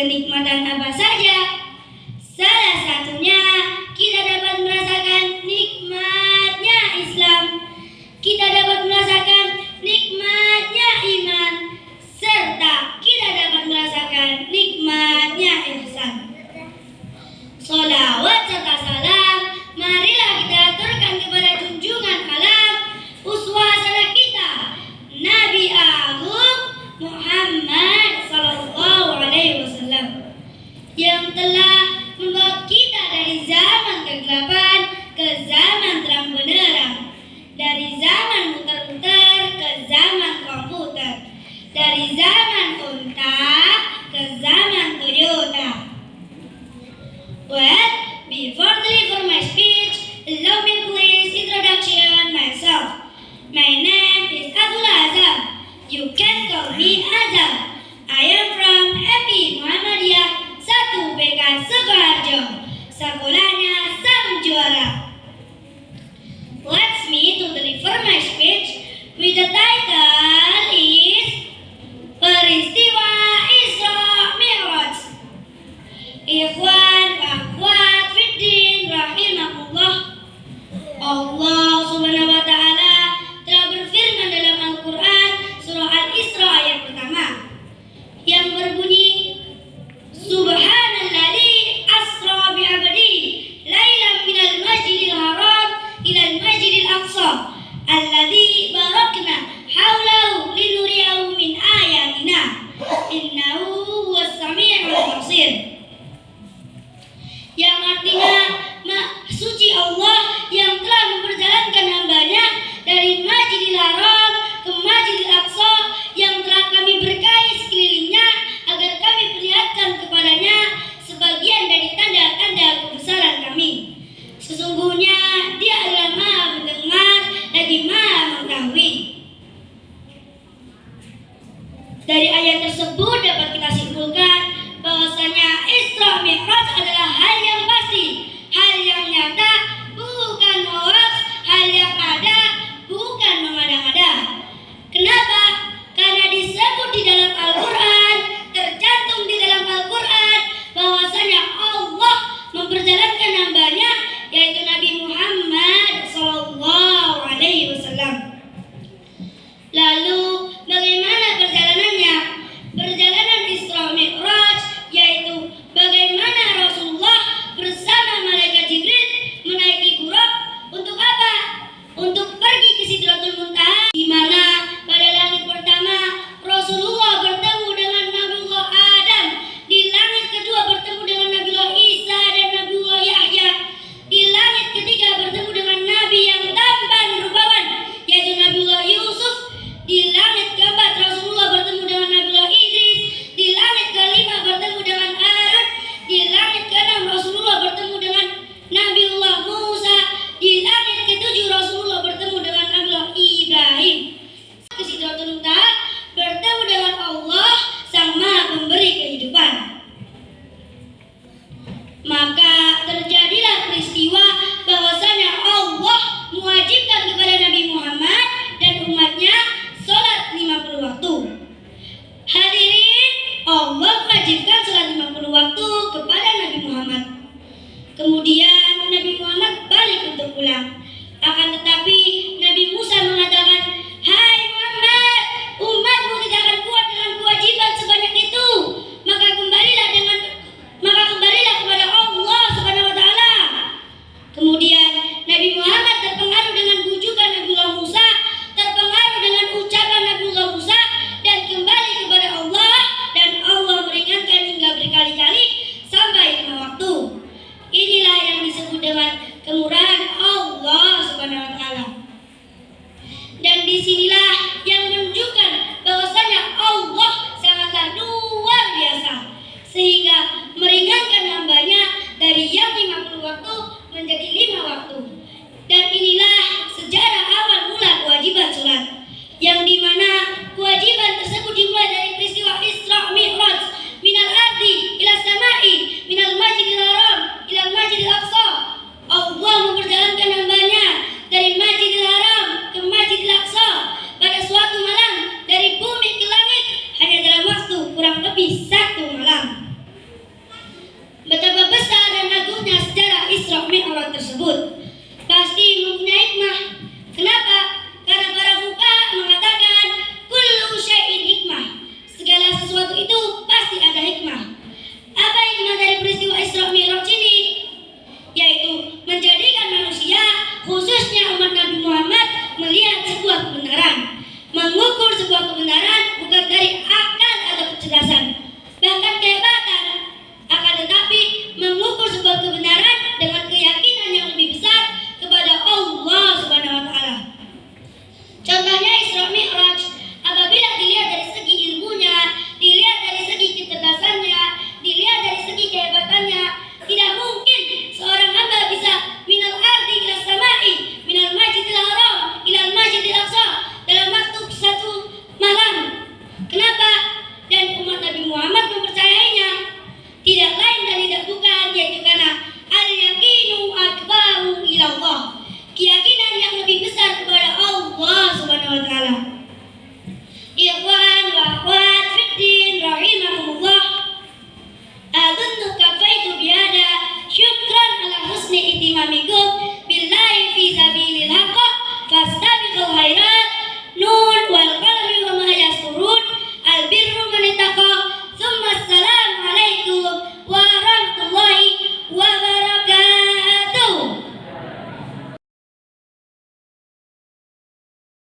Kenikmatan apa saja? Salah satunya kita dapat merasakan nikmatnya Islam. Kita dapat merasakan nikmatnya iman, serta kita dapat merasakan nikmatnya ihsan. Sholawat serta salam marilah kita aturkan kepada junjungan alam, uswah hasanah kita, Nabi Agung Muhammad sallallahu alaihi wasallam, yang telah membawa kita dari zaman kegelapan ke zaman terang benderang, dari zaman muter-muter ke zaman komputer, dari zaman unta ke zaman Toyota. Well, before deliver my speech, allow me please introduction myself. My name is Abdul Azam. You can call me Azam. I am from MI Muhammadiyah 1 BK Sukoharjo. Sekolahnya sang juara. Let's me to deliver my speech with the title is Peristiwa Isra Mi'raj. Ikhwan wa akhwat fiddin rahimakumullah. Allah Subhanahu wa taala telah berfirman dalam Al-Qur'an surah Al-Isra ayat pertama yang berbunyi, Subhanalladzi asra bi'abdi lailan minal masjidil haram ilal masjidil aqsa alladzi barakna haulahu linuriyahu min ayatina innahu huwas sami'ul basir. Yang artinya suci Allah yang telah memperjalankan hambanya dari Masjidil Haram ke Masjidil Aqsa yang telah kami berkahi sekelilingnya agar kami perlihatkan kepadanya sebagian dari tanda-tanda kebesaran kami. Sesungguhnya Dia adalah Maha mendengar lagi Maha mengetahui. Dari ayat tersebut dapat kita simpulkan bahwasanya Isra Mi'raj adalah hal yang pasti, hal yang nyata, bukan hoax, hal yang ada, bukan mengada-ngada. Kenapa? Karena disebut di dalam Al-Quran, tercantum di dalam Al-Quran bahwasanya Allah memperjalankan hambanya yaitu Nabi Muhammad sallallahu alaihi wasallam. Lalu bagaimana perjalanannya? Perjalanan Isra Mi'raj yaitu bagaimana Rasulullah bersama malaikat Jibril menaiki Buraq untuk apa? Untuk pergi ke Sidratul Muntaha, di mana pada langit pertama Rasulullah bertemu dengan Nabiullah Adam, di langit kedua bertemu dengan Nabiullah Isa dan Nabiullah Yahya, di langit ketiga bertemu dengan Nabi yang tampan rupawan yaitu Nabiullah Yusuf, di langit keempat Rasulullah bertemu dengan Nabiullah Idris, di langit kelima bertemu dengan Harun, di langit keenam Rasulullah bertemu dengan Nabiullah Musa, di langit ketujuh Rasulullah bertemu dengan Nabiullah Ibrahim. Ke Sidratul Muntaha bertemu dengan Allah Sang Maha Pemberi kehidupan. Maka terjadilah peristiwa bahwasanya Allah mewajibkan kepada Nabi Muhammad dan umatnya sholat 50 waktu. Hadirin, Allah mewajibkan sholat 50 waktu kepada Nabi Muhammad. Kemudian Nabi Muhammad balik untuk pulang.